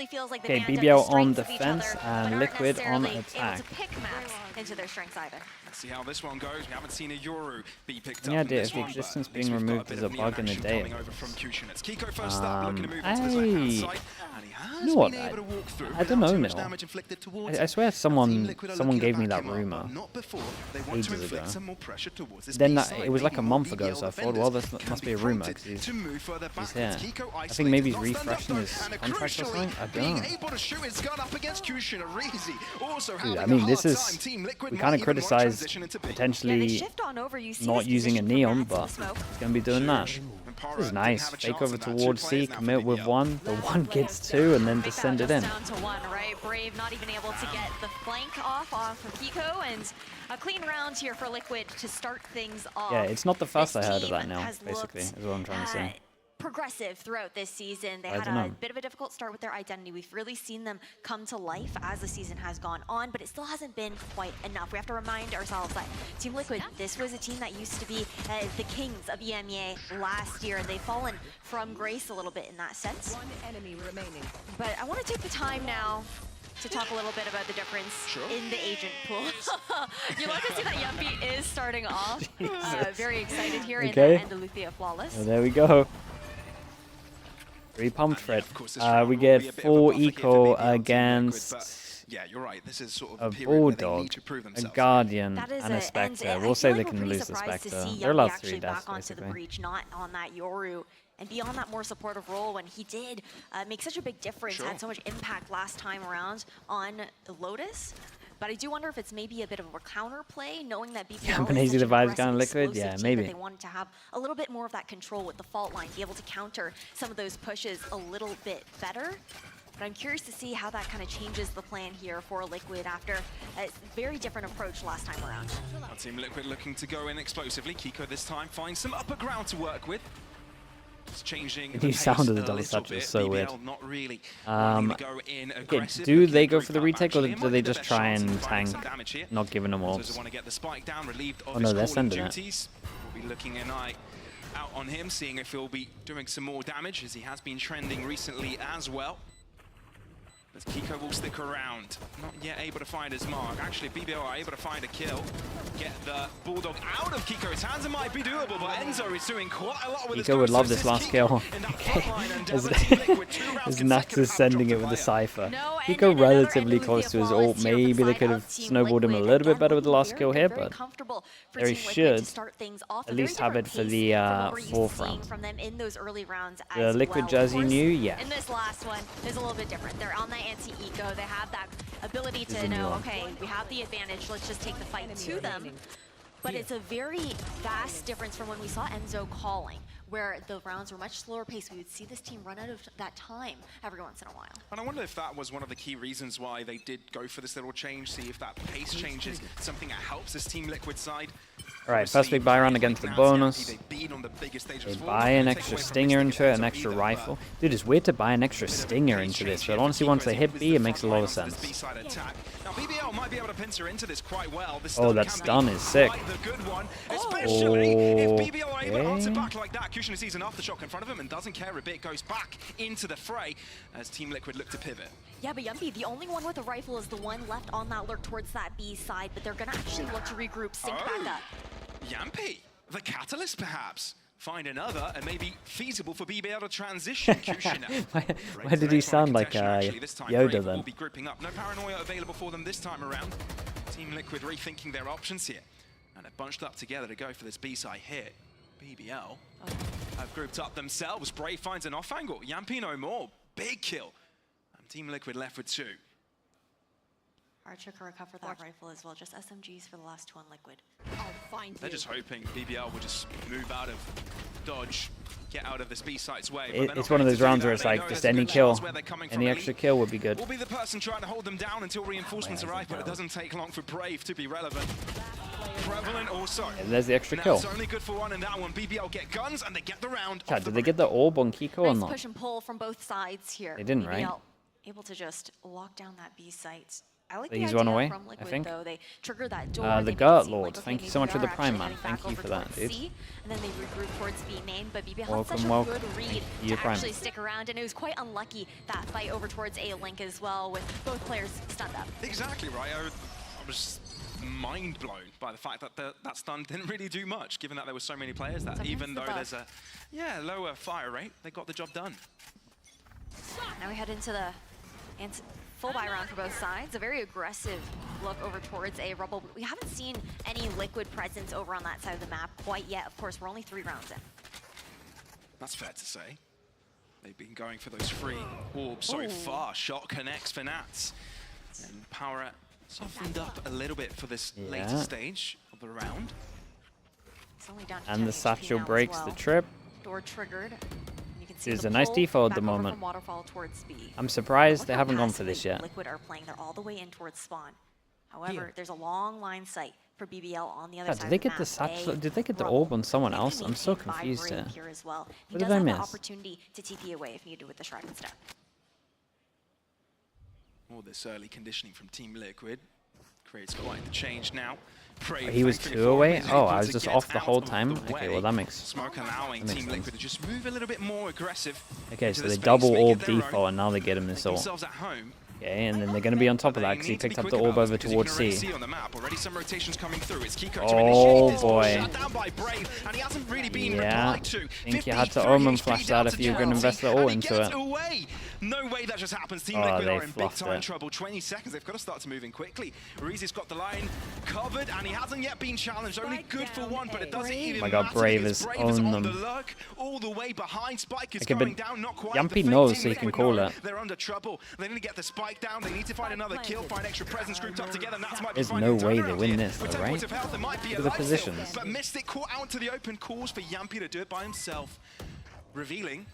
feels like the Okay, band of BBL the on strengths of each defense other, but and aren't Liquid on necessarily attack. able to pick maps into their strengths either. Let's see how this one goes. We haven't seen a Yoru be picked Any up in idea this if the one, existence but at least being we've got removed bit is a of neon bug in the action day? coming over from Kushin. It's Kiko first up, looking to move into his I left-hand side, and he has you know what? been able to walk through I don't without know too much now. damage inflicted towards I swear him. Team someone Liquid are gave looking me to that back him up, rumor but not before. They want to ages inflict ago. some more pressure towards this Then B-side. it was like a Maybe more month ago, BBL so I thought, defenders well, this can must be a rumor prompted because to move further he's backwards. here. Kiko I think isolated, maybe he's not stand up refreshing though, his and contract or crucially, something. I don't being know. able to shoot his gun up against Kushin Arizi. Also Dude, having I mean, a this hard is time. Team Liquid we might kind of even want to criticized transition into B. Yeah, they potentially shift on over. You see not this using a position from neon, Mads in but the smoke. it's gonna be doing that. This is nice. Fake over towards C, commit with one. The one gets two, and then Make just that send it in. down to one, right? Brave not even able to get the flank off of Kiko, and a clean round here for Liquid to start things off. Yeah, it's not the first I This heard of team that now, has basically, looked, is what I'm trying to say. Progressive throughout this season. They I had don't a know. bit of a difficult start with their identity. We've really seen them come to life as the season has gone on, but it still hasn't been quite enough. We have to remind ourselves that Team Liquid, this was a team that used to be the kings of EMEA last year, and they've fallen from grace a little bit in that sense. One enemy remaining. But I want to take the time now to talk a little bit about the difference in the agent pool. You love to see that Yumpy is starting off. Very excited here in the Andalusia Flawless. Well, there we go. Pretty pumped for it. We get full eco against yeah, you're right. This is sort of a period where they Bulldog, need to prove a themselves. Guardian, That is and a it. Spectre. And I We'll say feel they like we're can pretty lose the surprised to Spectre. see They're Yumpy allowed actually 3 deaths, back onto the basically. breach, not on that Yoru. And beyond that more supportive role, when he did make such a big difference, had so much impact last time around on Lotus. But I do wonder if it's maybe a bit of a counter play, knowing that BBL Yeah, is Benazi such the an vibes aggressive, down Liquid? explosive Yeah, team maybe. that they wanted to have a little bit more of that control with the fault line, be able to counter some of those pushes a little bit better. But I'm curious to see how that kind of changes the plan here for Liquid after a very different approach last time around. Our Team Liquid looking to go in explosively. Kiko this time finds some upper ground to work with. It's changing The new sound of the double touch is so weird. Not really Okay, do they go for the retake, or do they just try and tank, not giving them orbs? Want to get the spike down, relieved of Oh no, they're his calling sending it. duties. We'll be looking an eye out on him, seeing if he'll be doing some more damage, as he has been trending recently as well. But Kiko will stick around, not yet able to find his mark. Actually, BBL are able to find a kill. Get the Bulldog out of Kiko's hands. It might be doable, but Enzo is doing quite a lot with his Kiko would love ghosts. this last kill. As Nax is sending it with the Cypher. Kiko relatively close to his ult. Maybe they could have snowballed him a little bit better with the last kill here, but they should at least have it for the 4th round. From them in those early rounds The Liquid jersey new, yeah. In this last one is a little bit different. They're on that anti-eco. They have that ability to know, okay, we have the advantage. Let's just take the fight to them. But it's a very vast difference from when we saw Enzo calling, where the rounds were much slower paced. We would see this team run out of that time every once in a while. And I wonder if that was one of the key reasons why they did go for this little change, see if that pace changes, something that helps this Team Liquid side. Alright, first big buy round against the bonus. They Buy an extra stinger into it, an extra rifle. Dude, it's weird to buy an extra stinger into this, but honestly once they hit B, it makes a lot of sense. Now BBL might be able to pincer into this quite well. Oh, that stun is sick. Especially if BBL are able to answer back like that. Kushin sees an aftershock in front of him and doesn't care a bit, goes back into the fray as Team Liquid look to pivot. Yeah, but Yumpy, the only one with a rifle is the one left on that lurk towards that B side, but they're gonna actually look to regroup, sync back up. Yampy, the catalyst perhaps. Find another and maybe feasible for BBL to transition. Why did he sound like Yoda then? Will be grouping up. No paranoia available for them this time around. Team Liquid rethinking their options here. And they're bunched up together to go for this B-side hit. BBL have grouped up themselves. Brave finds an off angle. Yampy no more. Big kill. And Team Liquid left with 2. Archer can recover that rifle as well. Just SMGs for the last two on Liquid. I'll find They're you. just hoping BBL will just move out of dodge, get out of this B-site's way. It's one of those rounds where it's like, just any kill, any extra kill would be good. Will be the person trying to hold them down until reinforcements arrive, but it doesn't take long for Brave to be relevant. Prevalent also. Yeah, there's the extra kill. It's only good for one in that one. BBL get guns and they get the round. Chad, did they get the orb on Kiko or Nice not? push and pull from both sides here. They didn't, right? BBL able to just lock down that B site. like He's run away, I think. Though. They trigger that door, the Gert Lord, thank you so much for the Prime, man. Thank you for that, dude. C, and then they regroup towards B main, but BBL Welcome, had such welcome. a good read to actually stick around, and it was quite unlucky that fight over towards A Link as well, with both players stunned up. Exactly right. I was mind blown by the fact that that stun didn't really do much, given that there were so many players that even though there's a lower fire rate, they got the job done. Now we head into the full buy round for both sides. A very aggressive look over towards A Rubble. We haven't seen any Liquid presence over on that side of the map quite yet. Of course, we're only 3 rounds in. That's fair to say. They've been going for those free orbs so far. Shot connects for Nats. And Power softened up a little bit for this later stage of the round. It's only down to and the satchel breaks the trip. Door triggered. It's a nice default at the moment. I'm surprised they haven't gone for this yet. Liquid are playing. They're all the way in towards spawn. However, there's a long line sight for BBL on the other side. Did they get the satchel? Did they get the orb on someone else? I'm so confused here. What did I miss? Opportunity to TP away if needed with the Shroud and Step. All this early conditioning from Team Liquid creates quite the change now. He was 2 away? Oh, I was just off the whole time? Okay, well that makes Smoke allowing Team Liquid to just move a little bit more aggressive. Okay, so they double orb default and now they get him this ult. Okay, and then they're going to be on top of that because he picked up the orb over towards C. Oh boy. Yeah, I think you had to Omen flash that if you were going to invest the ult into it. No way that just happens. Team Liquid are in big time trouble. 20 seconds. They've got to start moving quickly. Reezy's got the line covered, and he hasn't yet been challenged. Only good for one, but it doesn't even matter. Oh my god, Brave is on them. All the way behind. Spike is going down. Not quite. Yumpy knows, so he can call it. They're under trouble. They need to get the spike down. They need to find another kill, find extra presence grouped up together. There's no way they win this, though, right? Look at the positions. But Mystic caught out to the open, calls for Yumpy to do it by himself. Revealing.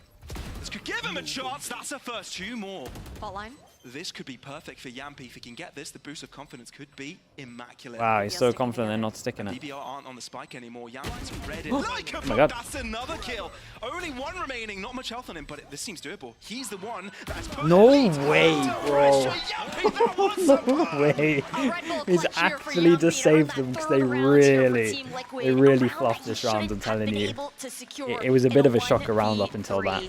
This could give him a chance. That's a first 2 more. Fault line. This could be perfect for Yumpy. If he can get this, the boost of confidence could be immaculate. Wow, he's so confident they're not sticking it. BBL aren't on the spike anymore. Yumpy's ready. Like a my god. That's another kill. Only 1 remaining. Not much health on him, but this seems doable. He's the one that's put no way, bro. No way. He's actually just saved them because they really fluffed this round, I'm telling you. It was a bit of a shocker round up until that.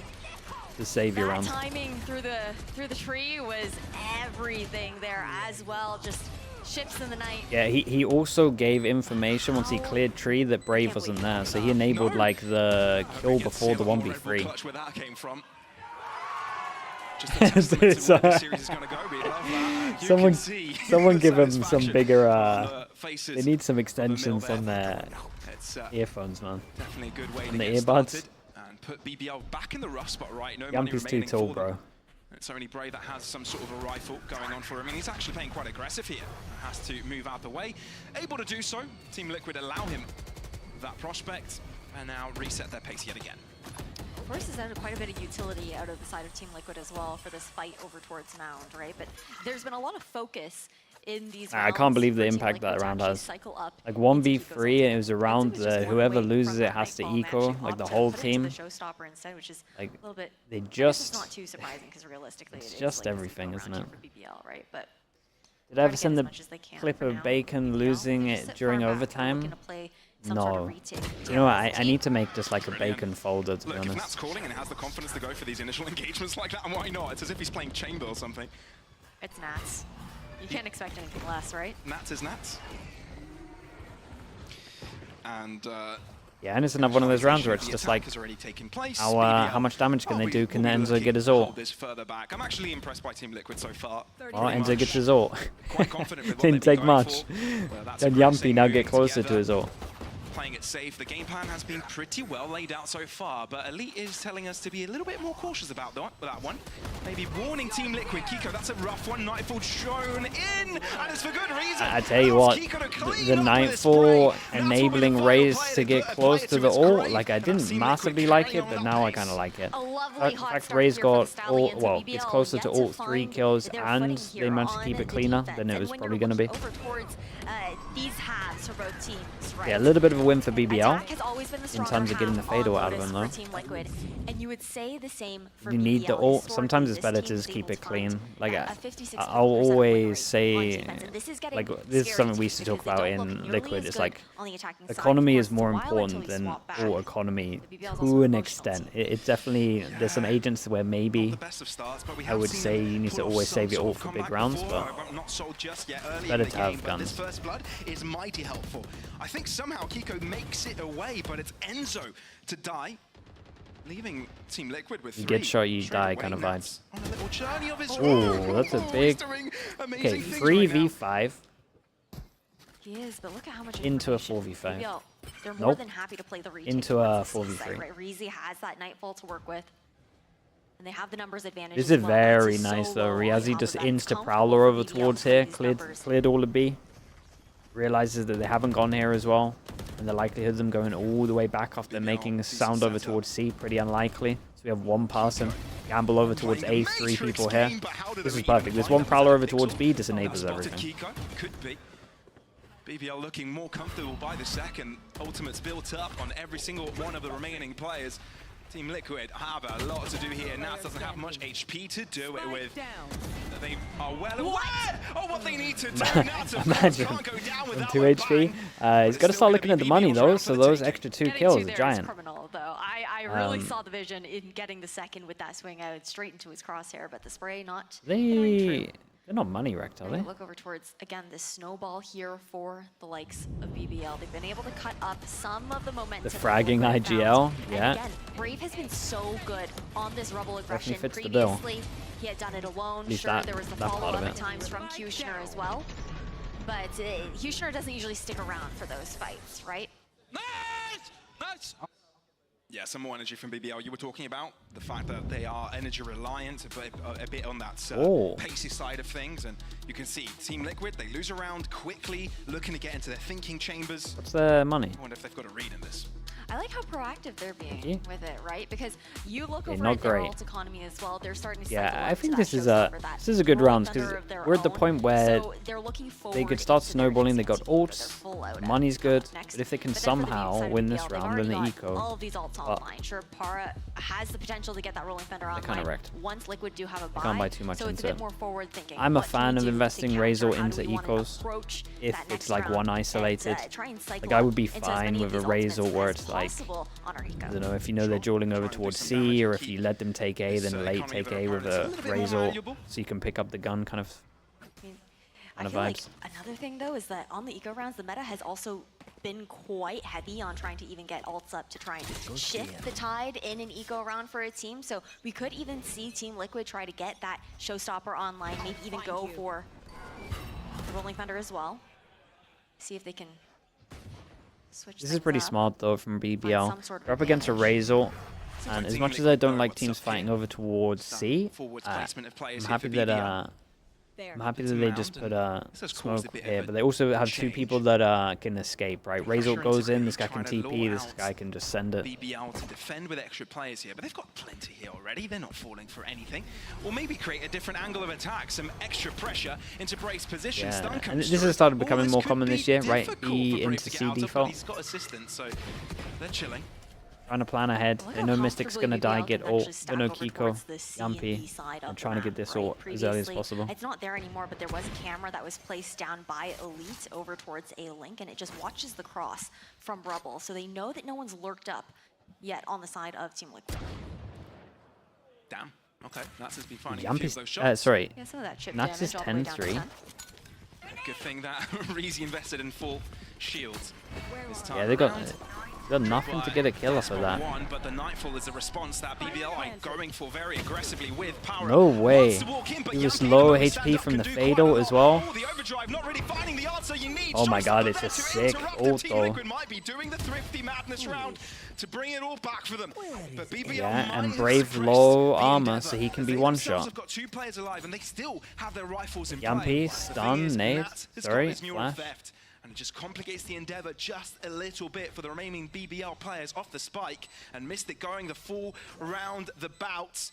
The savior round. Timing through the tree was everything there as well. Just ships in the night. Yeah, he also gave information once he cleared tree that Brave wasn't there, so he enabled like the kill before the 1v3. Someone give him some bigger. They need some extensions on their earphones, man. Definitely a good way and the earbuds. Put BBL back in the rough spot, right? No Yumpy's too tall, bro. It's only Brave that has some sort of a rifle going on for him. I mean, he's actually playing quite aggressive here. Has to move out the way. Able to do so. Team Liquid allow him that prospect and now reset their pace yet again. Force has added quite a bit of utility out of the side of Team Liquid as well for this fight over towards Mound, right? But there's been a lot of focus in these rounds. I can't believe the impact that round has. Like 1v3, and it was a round that whoever loses it has to eco, like the whole team. Like they just. Not too surprising because realistically, it's just everything, isn't it? But did I ever send the clip of Bacon losing it during overtime? No. You know what? I need to make just like a Bacon folder, to be honest. If Nat's calling and has the confidence to go for these initial engagements like that, and why not? It's as if he's playing Chamber or something. It's Nats. You can't expect anything less, right? Nats is Nats. And yeah, and it's another one of those rounds where it's just like, how much damage can they do? Can Enzo get his ult? I'm actually impressed by Team Liquid so far. Well, Enzo gets his ult. Didn't take much. Then Yumpy now get closer to his ult. Playing it safe. The game plan has been pretty well laid out so far, but Elite is telling us to be a little bit more cautious about that one. Maybe warning Team Liquid. Kiko, that's a rough one. Nightfall shown in, and it's for good reason. I tell you what, the Nightfall enabling Raze to get close to the ult, like I didn't massively like it, but now I kind of like it. In fact, Raze got ult, well, it's closer to ult 3 kills, and they managed to keep it cleaner than it was probably going to be. these halves for both teams, right? Yeah, a little bit of a win for BBL Attack has always been the in terms of getting the fatal out of him, though. Team Liquid, and you would say the same for You BBL. need the ult. Sometimes it's better to just keep it clean. Like, I'll always say, like, this is something we used to talk about in Liquid. It's like, economy is more important than ult economy to an extent. It's definitely, there's some agents where maybe I would say you need to always save your ult for big rounds, but better to have guns. First blood is mighty helpful. I think somehow Kiko makes it away, but it's Enzo to die, leaving Team Liquid with 3. You get shot, you die kind of vibes. On a little journey of his Ooh, that's a big... Okay, 3v5 He is, but look at how much into a 4v5. BBL, they're more Nope. than happy to play the retake Into a towards the 4v3. side, right? Reezy has that Nightfall to work with. And they have the numbers advantage. This as is well. very It's a nice though. solo on Riazi top just of that. It's insta comfortable prowler for over BBL towards for here, these cleared numbers. all the B. Realizes that they haven't gone here as well. And the likelihood of them going all the way back after making a sound over towards C, pretty unlikely. So we have one person. Gamble over towards A, 3 people here. This is perfect. There's one prowler over towards B, just enables everything. Could be. BBL looking more comfortable by the second. Ultimate's built up on every single one of the remaining players. Team Liquid have a lot to do here. Nats doesn't have much HP to do it with. They are well aware of what they need to do. Nats Imagine, can't go down on without 2 a HP. bang. He's got to start looking at the money though, so those extra 2 Getting kills two are there is giant. criminal, though. I really saw the vision in getting the second with that swing out straight into his crosshair, but the spray not entering true. They're not money wrecked, are they? Look over towards, again, this snowball here for the likes of BBL. They've been able to cut up some of the momentum. The fragging IGL, yeah. And again, Brave has been so good on this Rebel aggression. Fits the bill. Previously, he had done it alone. Least Sure, there was the that part follow-up of at it. times from Kushner as well. But Kushner doesn't usually stick around for those fights, right? Nice! Yeah, some more energy from BBL. You were talking about the fact that they are energy reliant, a bit on that pacey side of things. And you can see Team Liquid, they lose around quickly, looking to get into their thinking chambers. What's their money? I wonder if they've got a read in this. I like how proactive they're being with it, right? Because you look over not at their great. ult economy as well. They're starting to Yeah, I think this is a good round because we're at the point where they could start snowballing. They got ults, the money's good, but if they can somehow win this round, then the eco. All of these ults online. Sure, Para has the potential to get that rolling thunder online. Kind of wrecked. Once Liquid do have a buy, can't buy too much so it's into a bit more forward thinking. I'm a What can fan we of do investing to Razor counter? How do into we wanna ecos approach if that it's next like round one and, isolated. try and cycle Like I would be into as fine many with of a these Razor ultimates where as it's like, possible on our eco. I don't know, if you know they're dueling over towards C, or if you let them take A, then late take A with a Razor, so you can pick up the gun kind of I feel like vibes. another thing though is that on the eco rounds, the meta has also been quite heavy on trying to even get ults up to try and shift the tide in an eco round for a team. So we could even see Team Liquid try to get that showstopper online, maybe even go for the Rolling Thunder as well. See if they can switch. This is pretty smart though from BBL. some sort of They're up against a Razor, and as Team much as I Liquid don't know like what's teams up fighting here. over towards C, Forwards I'm placement of players here happy for that BBL. I'm happy that they just put This has caused smoke a bit here, of a but they also have 2 change. people that can escape, right? Razor Pressure goes into in, B, this guy can trying to TP, lure this out guy can just send it. BBL to defend with extra players here, but they've got plenty here already. They're not falling for anything. Or maybe create a different angle of attack, some extra pressure into Brave's position. Yeah, Stun and comes this through. has started All becoming this more could common be this year, right? difficult E for Brave into to get C out of, but default. He's got assistance, so they're chilling. Trying to plan ahead. Look They how know Mystic's comfortably gonna die, BBL get can actually ult, stack no over Kiko, towards the C and B Yumpy. side of I'm the trying to get map, this right? ult as early as Previously, possible. It's not there anymore, but there was a camera that was placed down by Elite over towards A Link, and it just watches the cross from Rebel, so they know that no one's lurked up yet on the side of Team Liquid. Damn. Okay, Nats has been finding a few of those Yumpy's, shots. sorry, Yeah, some of that chip Nats damage is all the way down to 10-3. 10. Good thing that Reezy invested in full shields this time Yeah, they got around. nothing to get a kill off of that. One, but the Nightfall is a response that BBL are going for very aggressively with power. No way. Wants to walk in, but He was Yumpy low able to stand HP up from and the do quite Fatal a as lot. well. Oh, the overdrive not really finding the answer you need. Oh my god, Showstopper it's a there to sick interrupt. ult Team though. Liquid might be doing the thrifty madness round to bring it all back for them. But BBL Yeah, and might Brave have low suppressed the armor, endeavor, so he can as be they one themselves shot. have got 2 players alive and they still have their rifles in Yumpy, play. The stun, thing is, nade, Nats has got sorry, this neural flash. theft, and it just complicates the endeavor just a little bit for the remaining BBL players off the spike, and Mystic going the full round the bouts.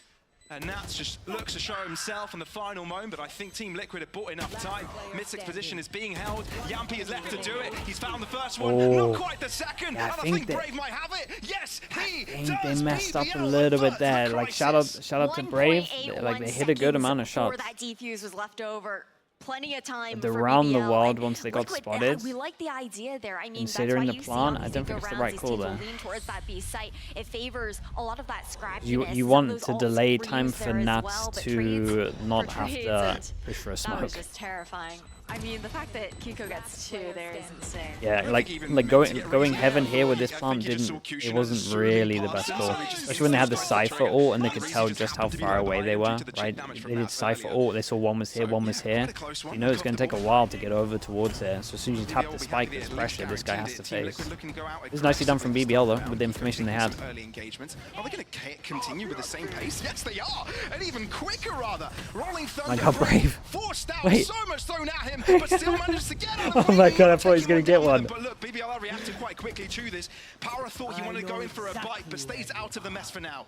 And Nats just looks to show himself in the final moment, but I think Team Liquid have bought enough time. Mystic's position is being held. Yampy is left to do it. He's found the first one, not quite the second. Yeah, and I think Brave might have it. Yes, he does. They messed up a little bit there. Like, shout out to Brave. Like, they hit a good amount of shots. That defuse was left over. Plenty of time But for around the BBL, world, and once they got Liquid, spotted, we like the idea there. I mean, considering that's the why plan, you see I don't think it's the right call there. lean towards that B site. It favors a lot of that scratchiness. You want to delay time for Nats to not have to push for a smoke. That was just terrifying. I mean, the fact that Kiko gets 2 there is insane. Yeah, like going heaven here with this plant it wasn't really the best call. Especially when they had the Cypher ult and they could tell just how far away they were, right? They did Cypher ult, they saw one was here, one was here. You know it's going to take a while to get over towards here. So as soon as you tap the spike, there's pressure this guy has to face. It was nicely done from BBL though, with the information they had. Early engagements. Are they going to continue with the same pace? Yes, they are, and even quicker rather. Rolling Thunder. My God, Brave. Forced out, Wait. so much thrown at him, but still manages to get out. Oh my God, I thought he was going to get one. But look, BBL reacted quite quickly to this. Power thought he wanted to go in for a bite, but stays out of the mess for now.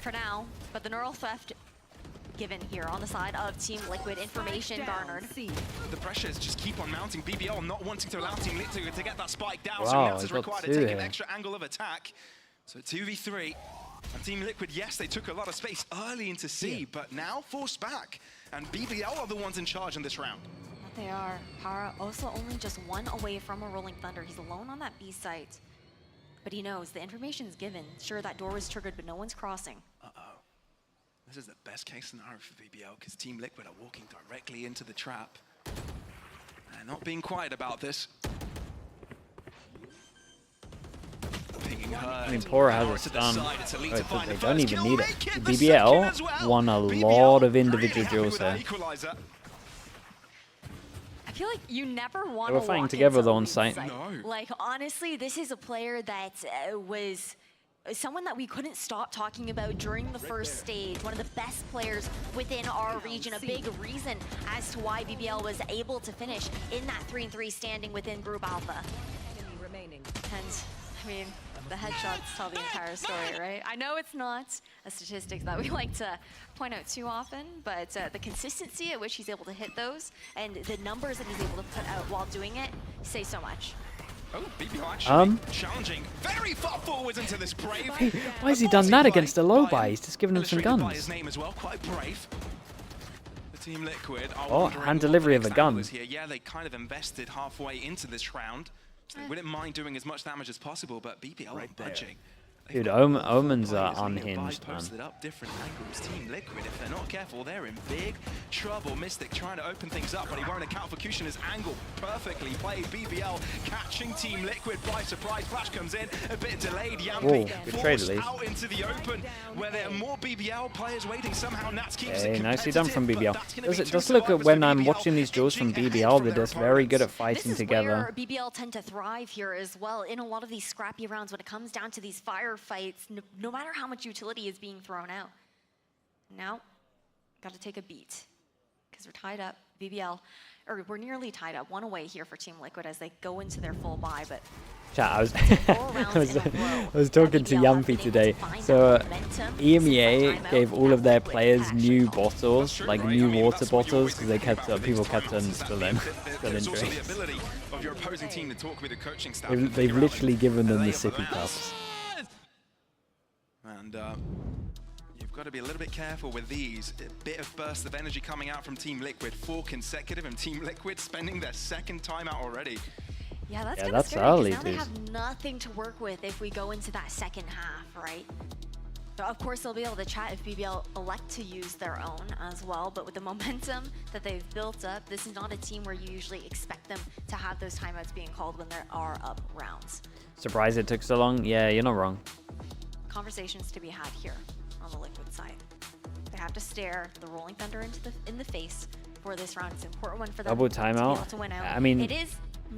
For now, but the neural theft given here on the side of Team Liquid, information garnered. The pressures just keep on mounting. BBL not wanting to allow Team Liquid to get that spike down, so Wow, Nats is required to take an extra angle of attack. So 2v3. And Team Liquid, yes, they took a lot of space early into C, but now forced back. And BBL are the ones in charge in this round. They are. Para also only just 1 away from a Rolling Thunder. He's alone on that B site. But he knows the information is given. Sure, that door was triggered, but no one's crossing. Uh-oh. This is the best case scenario for BBL because Team Liquid are walking directly into the trap. They're not being quiet about this. I mean, Pora has it done. But they don't even need it. BBL won a lot of individual duels there. I feel like you never want to They were fighting together though on site. No. Like, honestly, this is a player that was someone that we couldn't stop talking about during the first stage. One of the best players within our region. A big reason as to why BBL was able to finish in that 3-3 standing within Group Alpha. And, I mean, the headshots tell the entire story, right? I know it's not a statistic that we like to point out too often, but the consistency at which he's able to hit those and the numbers that he's able to put out while doing it say so much. Oh, BBL actually challenging very far forwards into this Brave. Why has he done that against the low buy? He's just giving him some guns. By his name as well, quite brave. The Team Liquid are Oh, hand delivery of a gun. Here. Yeah, they kind of invested halfway into this round. So they wouldn't mind doing as much damage as possible, but BBL are budging. Dude, Omens are unhinged, man. Posted up different angles. Team Liquid, if they're not careful, they're in big trouble. Mystic trying to open things up, but he won't account for Kushina's angle. Perfectly played. BBL catching Team Liquid by surprise. Flash comes in, a bit delayed. Yampy forced out into the open, where there are more BBL players waiting. Somehow Nats keeps it nicely done from BBL. Just look at when I'm watching these duels from BBL, they're just very good at fighting together. This is where BBL tend to thrive here as well. In a lot of these scrappy rounds, when it comes down to these fire fights, no matter how much utility is being thrown out. Now, got to take a beat because we're tied up. BBL, or we're nearly tied up. 1 away here for Team Liquid as they go into their full buy, but chat, I was talking to Yampy today. So EMEA gave all of their players new bottles, like new water bottles, because they kept people kept on spilling drinks. They've literally given them the sippy cups. And you've got to be a little bit careful with these. A bit of burst of energy coming out from Team Liquid. 4 consecutive, and Team Liquid spending their 2nd timeout already. Yeah, that's yeah, kind of scary, early, now they have nothing to work with if we go into that second half, right? So of course they'll be able to chat if BBL elect to use their own as well, but with the momentum that they've built up, this is not a team where you usually expect them to have those timeouts being called when there are up rounds. Surprised it took so long? Yeah, you're not wrong. Conversations to be had here on the Liquid side. They have to stare the Rolling Thunder in the face for this round. It's an important one for them Double to be able timeout. to win out. I mean, it is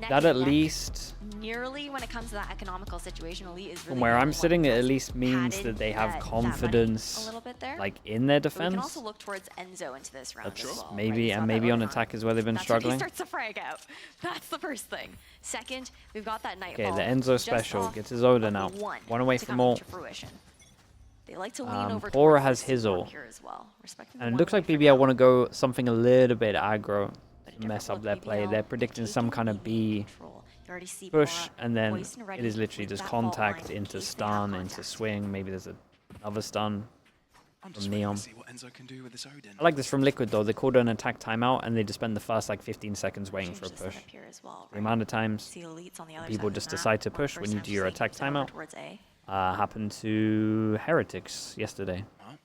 that at least nearly when it comes to that economical situation, Elite is really from where I'm sitting, it at least means that they have confidence, a little bit there. like in their But we can defense. also look towards Enzo into this round as well. Maybe right? and maybe on attack is where they've been struggling. He starts to frag out. That's the first thing. Second, we've got that Nightfall. Okay, the Enzo special gets his Oda now. One away from all. They like to lean over Pora towards has this his farm ult. here as well. Respecting the And it one looks like point for BBL now. want to go something a little bit aggro But a to mess different up their look, play. BBL They're predicting some taking kind of the B control. You already see push, Pora and then poised and it ready is literally with just that fault contact line in into case they have stun, into contact. swing. Maybe there's another stun I'm from just waiting Neon. to see what Enzo can do with this Odin. I like this from Liquid though. They called an attack timeout and they just spend the first like 15 seconds waiting Change for a the push. setup here as well, The right? amount of times See elites on the other people side of just the map. decide to One push when you first do your time attack sneaking over timeout towards A. happened to Heretics yesterday Well,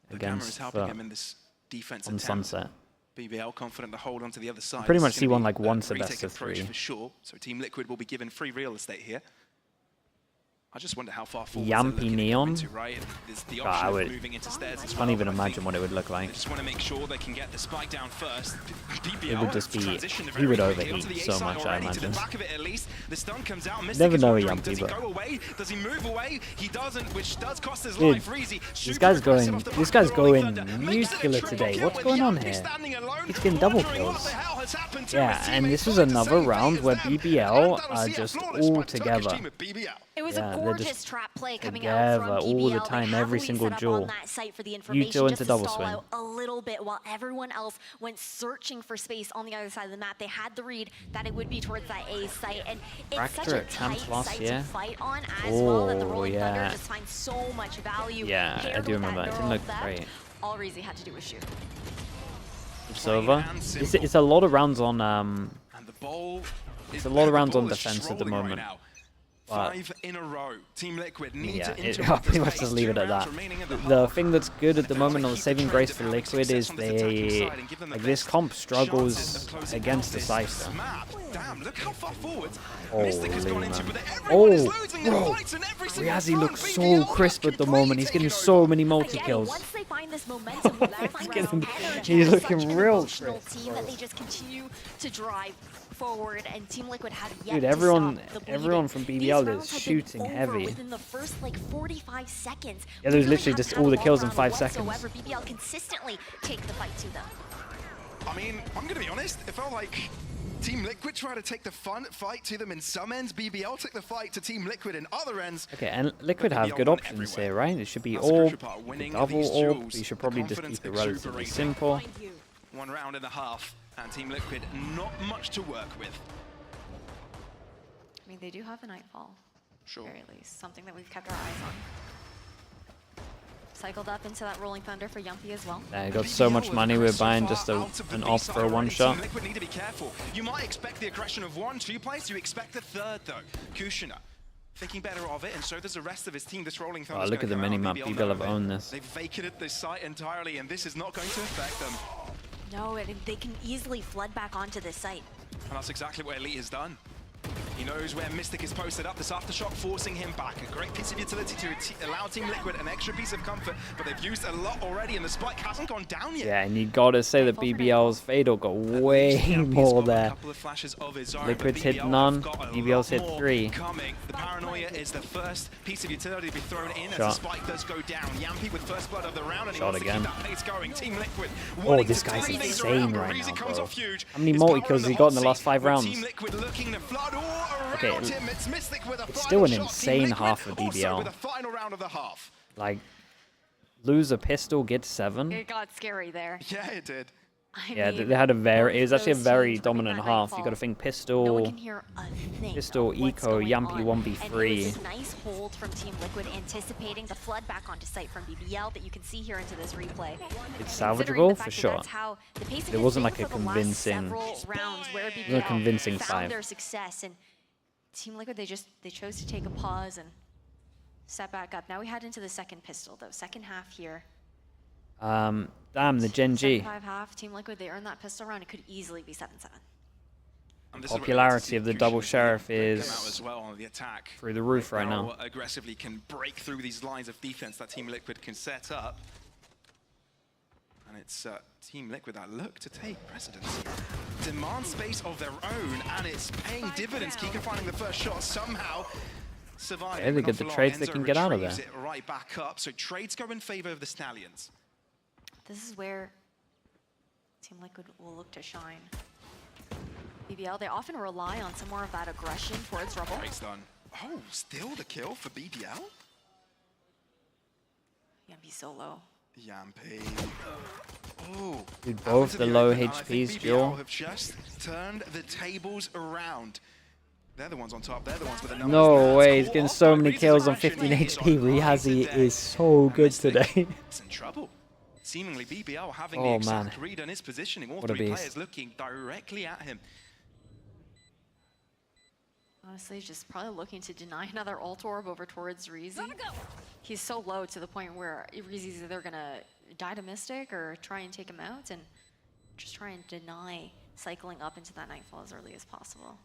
the camera is against helping him in this defense on attempt. Sunset. BBL confident to hold on to the other side. pretty This much is see gonna one be like a once a retake best of approach 3. for sure. So Team Liquid will be given free real estate here. I just wonder how far forward Yampy Neon? into, right? There's the God, option I of would- moving into stairs as Can't well, even but I imagine think what it would look they like. just want to make sure they can get the spike down first. BBL It would just be- transitioned he would very quickly overheat onto the A so side much, I already, to the imagine. back of it at least. The stun comes out. Mystic Never is know wondering, Yampy, does he but- go away? Does he move away? He doesn't, which does cost his Dude, life. Reezy, This super guy's aggressive going. off the This back of guy's the Rolling going Thunder. Makes it a nuclear triple today. kill What's with going on Yampy here? standing alone, He's getting double wondering what kills. the hell has happened to Yeah, his and teammates. this is Trying to another save round things where now. BBL And are Andalusia just flawless all by the Turkish together. team of BBL. It was Yeah, a they're gorgeous just trap play coming out from together BBL. all the They time, every heavily single set up duel. on that site for the information Util just into to double stall swing. out a little bit while everyone else went searching for space on the other side of the map. They had the read that it would be towards that A site, and it's Fracture such a at Champs tight last site year. to fight on as well that the Oh, Rolling Thunder yeah. just finds so much value. Yeah, I paired do with remember that. It didn't neural look theft. great. All Reezy had to do was shoot. It's Plain over. and It's, simple. it's a lot of rounds on. And the ball It's a lot of the rounds on ball is defense at the rolling right moment. now. But- 5 in a row. Team Liquid need Yeah, to I'll interrupt pretty this much pace. just leave it 2 at rounds that. remaining in the The half. thing that's good at the And moment they on the keep saving trend grace of for having Liquid success is on this attacking they side and give them the like this best comp chances struggles of closing against out the this Cypher. map. Damn, look how far forward Holy Mystic has gone into, man. but everyone is Oh, losing their bro. fights in every single Riazzi front. looks so BBL crisp at the moment. He's completely getting taking so over. many Again, multi-kills. once they find this momentum, once they find this getting- energy, he's they're looking such an real emotional crisp, team bro. that they just continue to drive forward, and Team Liquid have yet Dude, to everyone stop the bleeding. everyone from These BBL rounds is have been shooting over heavy. within the first like 45 seconds. Yeah, We there's really literally haven't just had all a the long kills in round 5 seconds. whatsoever. BBL consistently take the fight to them. I mean, I'm going to be honest, it felt like Team Liquid tried to take the fight to them in some ends. BBL took the fight to Team Liquid in other ends. Okay, and Liquid But have BBL good won options everywhere. here, right? It should be That's the orb, crucial part, winning double these orb. duels, You should the probably just confidence keep it relatively exuberating. simple. 1 round and a half, and Team Liquid not much to work with. I mean, they do have a Nightfall, Sure. at the very least. Something that we've kept our eyes on. Cycled up into that Rolling Thunder for Yumpy as well. Yeah, got so much money, we're buying just an op for a one-shot. Team Liquid need to be careful. You might expect the aggression of 1, 2 players. You expect a third, though. Kushner thinking better of it, and so does the rest of his team. This Rolling Thunder. Oh, look at the minimap. BBL have owned this. They've vacated this site entirely, and this is not going to affect them. No, and they can easily flood back onto this site. And that's exactly what Elite has done. He knows where Mystic is posted up. This aftershock forcing him back. A great piece of utility to allow Team Liquid an extra piece of comfort, but they've used a lot already, and the spike hasn't gone down yet. Yeah, and you gotta say that BBL's Fatal got way more there. Liquid's hit none, BBL's hit 3. Coming. The paranoia is the first piece of utility to be thrown in as the Shot. spike does go down. Yampy with first blood of the round, and he Shot wants again. to keep that pace going. Team Liquid. Oh, wanting this to guy's take things insane around, but right Reezy now, comes bro. off huge. How many His power multi-kills in he got in hot the last seat 5 with rounds? Team Liquid looking to flood all Okay, around him. It's Mystic with a it's final still an shot. Team insane Liquid half for also BBL. with a final round of the half. Like, lose a pistol, get 7. It got scary there. Yeah, it did. Yeah, mean, they had a very, it was actually a those very teams winning dominant that half. You Nightfall, gotta think no one pistol, can hear a thing Pistol, of what's Eco, going Yampy on. 1v3. And it was a nice hold from Team Liquid, anticipating the flood back onto site from BBL that you can see here into this replay. it's Considering the salvageable fact for that sure. that's how the pacing There has wasn't been like a for the last convincing- several rounds where wasn't a BBL convincing found 5. their success, and Team Liquid they chose to take a pause and step back up. Now we head into the second pistol though, second half here. Damn, the Gen G. 7-5 half, Team Liquid, they earned that pistol round. It could easily be 7-7. And this is where Popularity of the Kushner double can sheriff come out is as well on the attack. through the roof right How now. aggressively can break through these lines of defense that Team Liquid can set up. And it's Team Liquid that look to take precedence here. Demand space of their own, and it's paying dividends. Kika finding the first shot somehow. Surviving. Yeah, they but get not the for long. trades they Enzo can get out of retrieves there. it right back up. So trades go in favor of the Stallions. This is where Team Liquid will look to shine. BBL, they often rely on some more of that aggression towards Rubble. Trades done. Oh, still the kill for BBL? He's so low. Yampi. Oh, Dude, both the low HPs, BBL have just turned the tables around. They're the ones on top. They're the ones with the numbers. No way, he's getting so many kills on 15 HP. Riazi is so good today. It's in trouble. Seemingly BBL having the exact read on his positioning. All three players looking directly at him. Honestly, just probably looking to deny another ult orb over towards Reezy. He's so low to the point where Reezy's either gonna die to Mystic or try and take him out and just try and deny cycling up into that Nightfall as early as possible.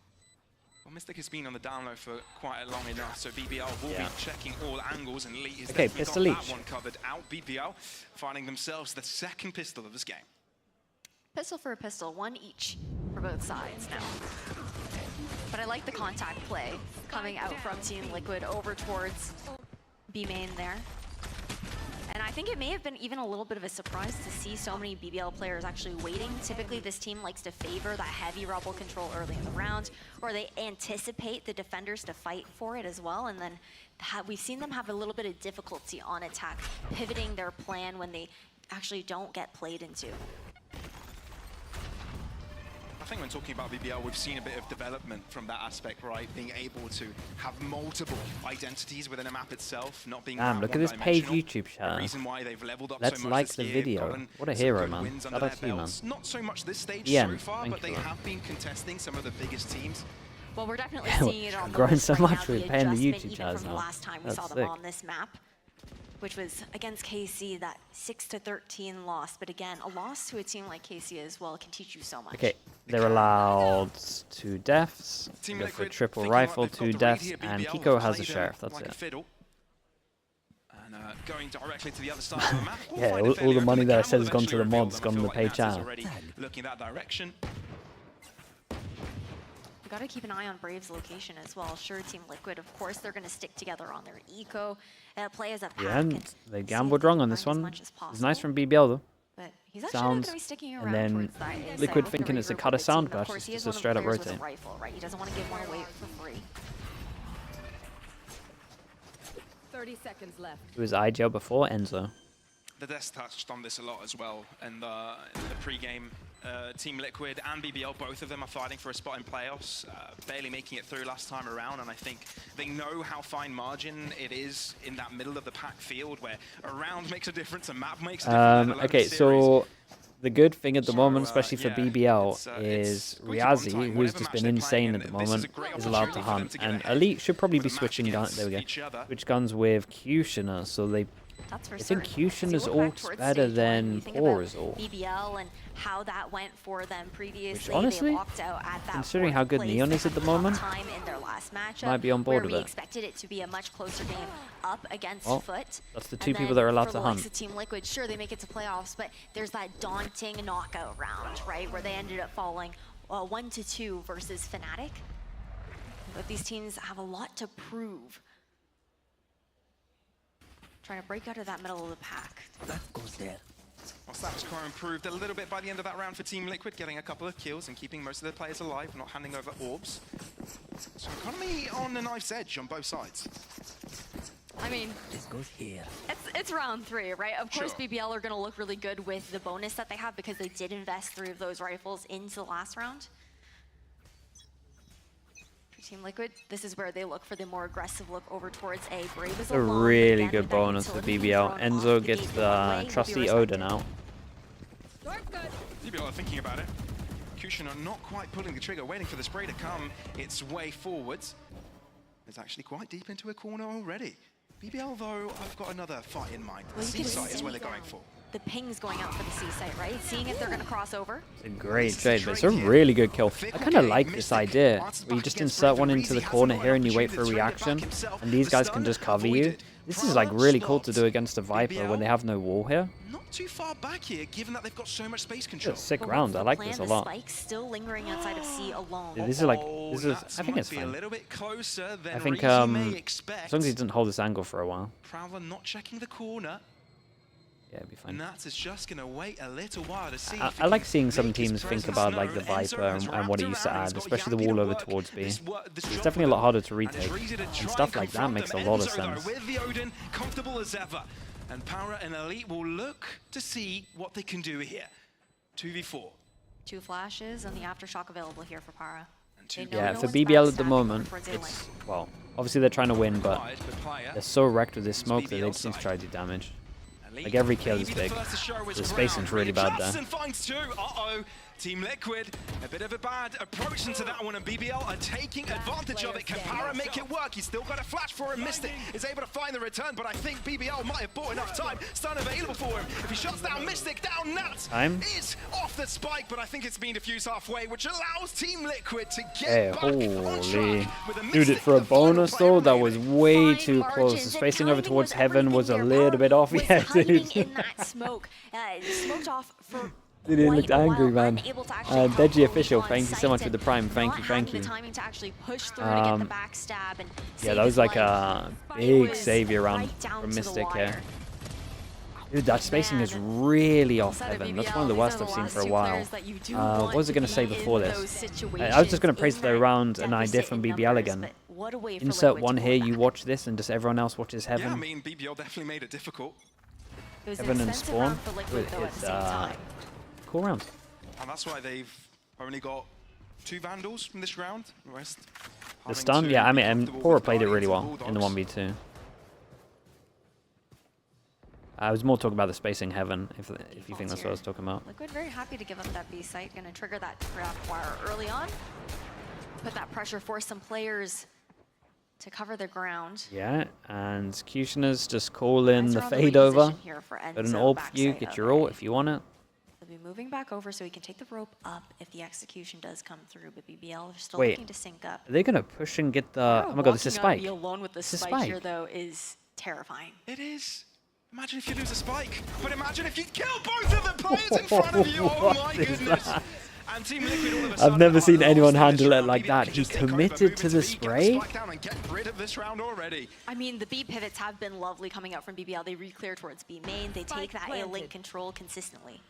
Well, Mystic has been on the down low for quite long enough, so BBL will be checking all angles, and Lee has definitely got that one covered out. BBL finding themselves the second pistol of this game. Pistol for a pistol, one each for both sides now. But I like the contact play coming out from Team Liquid over towards B main there. And I think it may have been even a little bit of a surprise to see so many BBL players actually waiting. Typically, this team likes to favor that heavy rebel control early in the round, or they anticipate the defenders to fight for it as well. And then we've seen them have a little bit of difficulty on attack, pivoting their plan when they actually don't get played into. I think when talking about BBL, we've seen a bit of development from that aspect, right? Being able to have multiple identities within a map itself, not being look at this paid YouTube channel. Reason why they've leveled up Let's so much like this the year, video. What a hero, man. Shout out to you, man. Not so much this stage Ian, so far, but they have been contesting some of the biggest teams. Well, we're definitely seeing it on the growing so right much now, with paying the YouTube even channels from now. the last time we saw them on this map, which was against KC, that 6-13 loss. But again, a loss to a team like KC as well can teach you so much. Okay, they're allowed 2 deaths, go for a triple rifle, 2 deaths, and Kiko has a sheriff, that's it. And going directly to the other side of the map. Yeah, all the money that I said has gone to the mods, gone to the paid channel. Looking that direction. We got to keep an eye on Brave's location as well. Sure, Team Liquid, of course, they're going to stick together on their eco, play as a pack. Yeah, and they gambled wrong on this one. It's nice from BBL though. But he's actually not going to be sticking around, and then Liquid thinking it's a cut of sound burst, it's just a straight up rotate. Rifle, right? He doesn't want to give one away for free. 30 seconds left. It was IGL before Enzo. The desk touched on this a lot as well, and in the pre-game, Team Liquid and BBL, both of them are fighting for a spot in playoffs, barely making it through last time around, and I think they know how fine margin it is in that middle of the pack field where a round makes a difference, a map makes a difference. Okay, so the good thing at the moment, especially for BBL, is Riazi, who's just been insane at the moment, is allowed to hunt, and Elite should probably be switching guns. There we go. Switch guns with Kushina, so they. I think Kushina's ult's better than Pora's ult. BBL and how that went for them previously. Which honestly, they walked out at that considering how good Neon is at the moment, in their last matchup, might be on board with it. We expected it to be a much closer game up against Foot. That's the 2 people that are allowed to hunt. Team Liquid, sure, they make it to playoffs, but there's that daunting knockout round, right, where they ended up falling 1-2 versus Fnatic. But these teams have a lot to prove. Trying to break out of that middle of the pack. That goes there. Well, status quo improved a little bit by the end of that round for Team Liquid, getting a couple of kills and keeping most of their players alive, not handing over orbs. So economy on the knife's edge on both sides. I mean, this goes here. It's round 3, right? Of course, BBL are going to look really good with the bonus that they have because they did invest 3 of those rifles into the last round. Team Liquid, this is where they look for the more aggressive look over towards A. Brave is a really good bonus for BBL. Enzo gets the trusty Odin out. BBL are thinking about it. Kushina not quite pulling the trigger, waiting for the spray to come its way forwards. It's actually quite deep into a corner already. BBL, though, I've got another fight in mind. The C site is where they're going for. The ping's going out for the C site, right? Seeing if they're going to cross over. It's a great trade, but it's a really good kill. I kind of like this idea, where you just insert one into the corner here and you wait for a reaction, and these guys can just cover you. This is like really cool to do against a Viper when they have no wall here. Not too far back here, given that they've got so much space control. It's a sick round. I like this a lot. Still lingering outside of C alone. Yeah, this is like, I think it's fine. I think as long as he doesn't hold this angle for a while. Prowler not checking the corner. Yeah, it'd be fine. Nats is just going to wait a little while to see. I like seeing some teams think about like the Viper and what it used to add, especially the wall over towards B. It's definitely a lot harder to retake, and stuff like that makes a lot of sense. With the Odin, comfortable as ever. And Para and Elite will look to see what they can do here. 2v4. 2 flashes and the aftershock available here for Para. Yeah, for BBL at the moment, it's, well, obviously they're trying to win, but they're so wrecked with this smoke that they just need to try to do damage. Like every kill is big. The spacing's really bad there. Team Liquid, a bit of a bad approach into that one, and BBL are taking advantage of it. Can Para make it work? He's still got a flash for him. Mystic is able to find the return, but I think BBL might have bought enough time. Stun available for him. If he shuts down Mystic, down Nats is off the spike, but I think it's been defused halfway, which allows Team Liquid to get back on track with a Dude, Mystic. for a bonus though, that was way too close. The spacing over towards heaven was a little bit off. Yeah, dude. In that smoke, smoked off for. He looked angry, man. Deji Official, thank you so much for the prime. Thank you. Yeah, that was like a big savior round from Mystic here. Dude, that spacing is really off heaven. That's one of the worst I've seen for a while. What was I going to say before this? I was just going to praise the round an idea from BBL again. Insert one here, you watch this, and just everyone else watches heaven. Yeah, I mean, BBL definitely made it difficult. Heaven and Spawn. It's cool round. And that's why they've only got 2 Vandals from this round. The rest the stun, yeah, I mean, Pora played it really well in the 1v2. I was more talking about the spacing heaven, if you think that's what I was talking about. Liquid very happy to give up that B site. Gonna trigger that trap wire early on. Put that pressure, force some players to cover their ground. Yeah, and Cutioners just call in the fade over. Put an orb for you, get your ult if you want it. They'll be moving back over so he can take the rope up if the execution does come through, but BBL are still looking to sync up. Are they gonna push and get the... Oh my god, this is Spike. Alone with the spike here, though, is terrifying. It is. Imagine if you lose a spike, but imagine if you kill both of the players in front of you. Oh my goodness. And Team Liquid all of a sudden, I've never seen anyone handle it like that. He committed to the spray. I mean, the B pivots have been lovely coming out from BBL. They re-clear towards B main. They take that A link control consistently.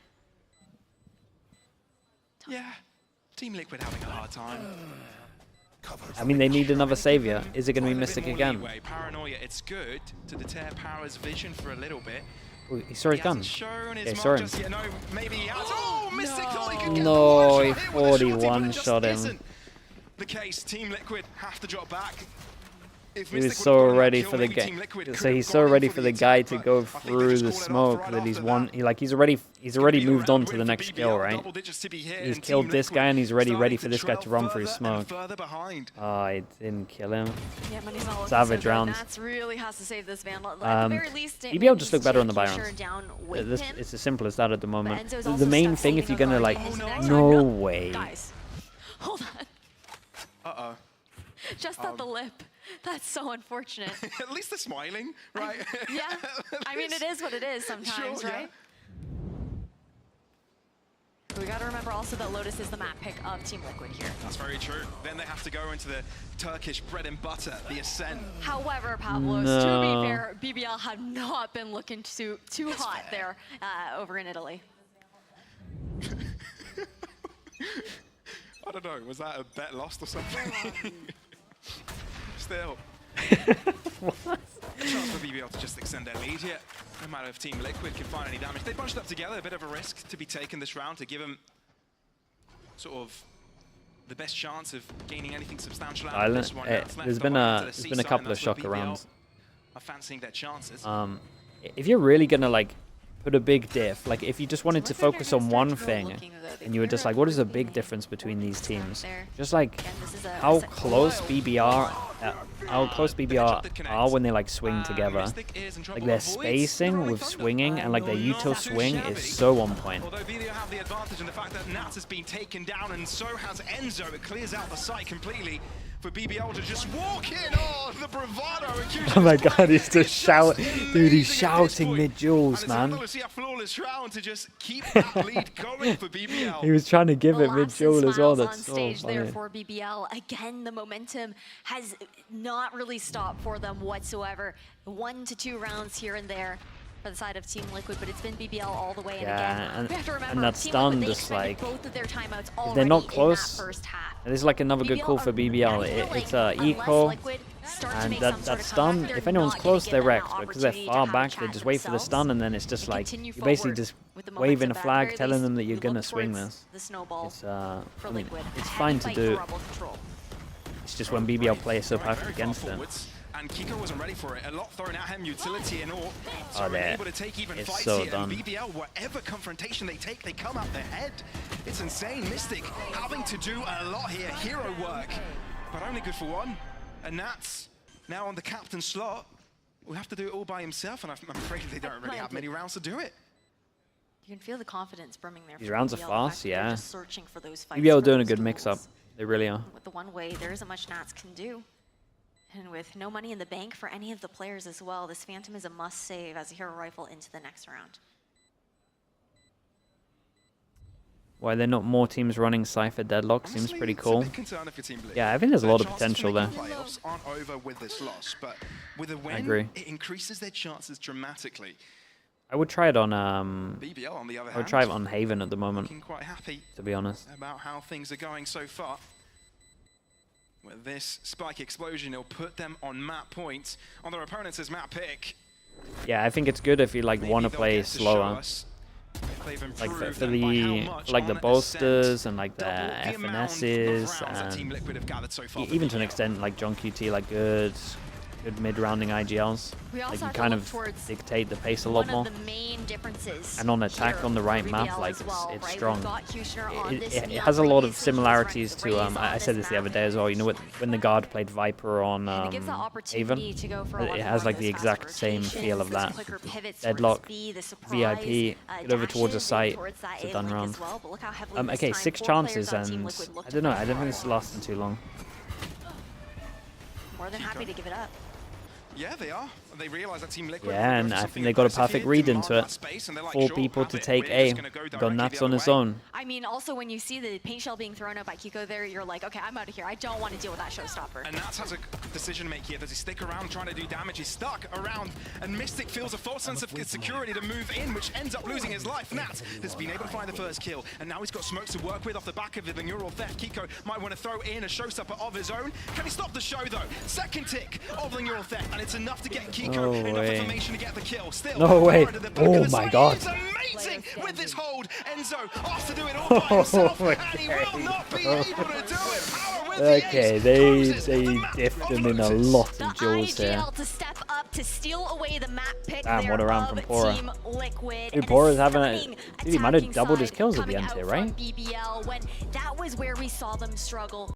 Yeah, Team Liquid having a hard time. I mean, they need another savior. Is it going to be Mystic again? Paranoia, it's good to deter Para's vision for a little bit. Ooh, he saw his gun. Yeah, he saw him. No, maybe he has. Oh, Mystic thought he could get no, he the 41 shot him. The case, Team Liquid have to drop back. He was so ready for the guy. So he's so ready for the guy to go through the smoke that he's he's already moved on to the next skill, right? He's killed this guy and he's ready for this guy to run through smoke. Oh, he didn't kill him. Savage round. Really has to save this Vandal. BBL just look better on the buy rounds. It's as simple as that at the moment. The main thing, if you're gonna like, no way. Guys, hold on. Uh-oh. Just at the lip. That's so unfortunate. At least they're smiling, right? Yeah. I mean, it is what it is sometimes, sure, right? We got to remember also that Lotus is the map pick of Team Liquid here. That's very true. Then they have to go into the Turkish bread and butter, the Ascent. However, Pavlos, to be fair, BBL had not been looking too hot there over in Italy. I don't know. Was that a bet lost or something? Still. What? A chance for BBL to just extend their lead here. No matter if Team Liquid can find any damage. They bunched up together, a bit of a risk to be taken this round to give them sort of the best chance of gaining anything substantial out of this one. There's been a couple of shocker rounds. Are fancying their chances. If you're really gonna like put a big diff, like if you just wanted to focus on one thing and you were just like, what is the big difference between these teams? Just like how close BBR are when they like swing together. Like their spacing with swinging and like their util swing is so on point. Although BBL have the advantage in the fact that Nats has been taken down and so has Enzo. It clears out the site completely for BBL to just walk in. Oh, the bravado. Oh my god, he's just shouting. Dude, he's shouting mid-duels, man. To just keep that lead going for BBL. He was trying to give it mid-duel as well. That's so funny. There for BBL. Again, the momentum has not really stopped for them whatsoever. 1 to 2 rounds here and there. for the side of Team Liquid, but it's been BBL all the way. Yeah, and again, we have to remember, and that Team stun Liquid, they just expended like, both of their timeouts if they're not already close, in that first half. this is like another good call for BBL. It's eco, and that stun, if anyone's close, they're wrecked, but because they're far back, they just wait for the stun, and then it's just like, you're basically just waving a flag, telling them that you're going to swing this. It's, I mean, it's fine to do. It's just when BBL plays so perfect against it. And Kiko wasn't ready for it. A lot thrown at him, utility and all. So Oh, there. able to take even It's fights so here. done. And BBL, whatever confrontation they take, they come out ahead. It's insane. Mystic having to do a lot here. Hero work, but only good for one. And Nats now on the captain slot. Will have to do it all by himself, and I'm afraid they don't really have many rounds to do it. You can feel the confidence brimming there. These rounds are fast, yeah. Just searching for those fights, BBL for doing a those good duels. mix-up. They really are. With the one way, there isn't much Nats can do. And with no money in the bank for any of the players as well, this Phantom is a must-save as a hero rifle into the next round. Why they're not more teams running Cypher Deadlock Honestly, seems pretty it's a cool. bit concerning for Team Blue. Yeah, I think there's a Their lot of chances to potential there. make the playoffs aren't over with this loss, but with a win, agree. it increases their chances dramatically. I would try it on BBL, on the other I hand, would try it on Haven at the moment, looking quite happy to be honest. about how things are going so far. With this spike explosion, it'll put them on map points on their opponents' map pick. Yeah, I think it's good if you like Maybe want to they'll play get to show slower. us if they've Like improved for and by how the much like the on bolsters Ascent. and like the Double amount of FNSs rounds that Team and Liquid have gathered so far for even to an BBL. extent like John QT, like good mid-rounding IGLs. We also Like you have to kind look of towards dictate the pace a lot one more. of the main differences And on attack here on the right for map, BBL like as well, it's right? strong. We've got Kushner on this It neon has a lot of Raze, similarities Raze to on I said this the other map. day as well. You know when the guard played Viper on And it gives that Haven, opportunity to go for a lot it more has of like those the exact fast same rotations, feel of those that. quicker pivots towards Deadlock, B, the surprise, VIP, get over towards the dashes site, towards that it's a A done link round. as well, but look how heavily this Okay, time 6 4 chances, players on Team and Liquid look I to don't know. fight I don't think for this is lasting too long. More than happy to give it up. Yeah, they are. They realize that Team Liquid Yeah, are and going for I something think they got a aggressive perfect here, read demand into that it. space, and they're like, 4 sure, people have to it. take We're A. just gonna go Got directly Nats the on other his way. own. I mean, also when you see the paint shell being thrown out by Kiko there, you're like, okay, I'm out of here. I don't want to deal with that showstopper. And Nats has a decision to make here. Does he stick around trying to do damage? He's stuck around, and Mystic feels a false sense of security to move in, which ends up losing his life. Nats has been able to find the first kill, and now he's got smokes to work with off the back of the neural theft. Kiko might want to throw in a showstopper of his own. Can he stop the show, though? Second tick of the neural theft, and it's enough to get Kiko No enough way. information to get the kill. Still, No way. Barra to the back of Oh the my side. God. He's amazing with this hold. Enzo has to do it all by himself, and he will not be able to do it. Power with the Okay, ace they closes the map diffed of him in a Lotus. lot The of duels here. IGL to step up to steal away the map pick Damn, there what a round of from Pora. Team Liquid. Dude, and Pora's having a- stunning dude, he might have attacking doubled his side kills at the coming end out here, from right? BBL when that was where we saw them struggle.